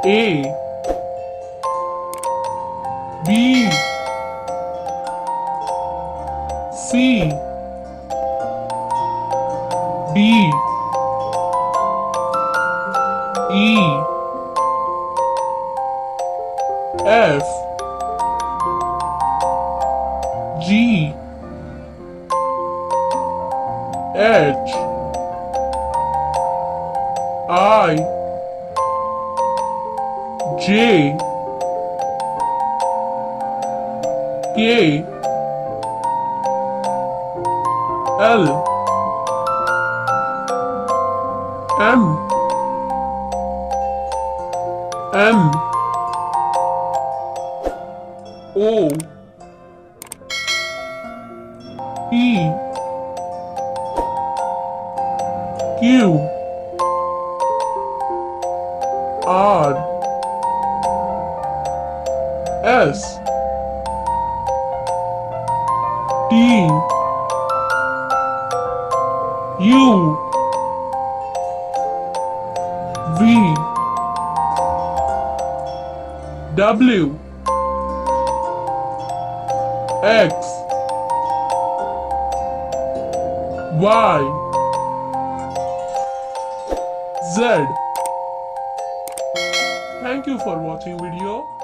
A B C D E F G H I J K L M O P Q R S T U V W X Y Z. Thank you for watching video.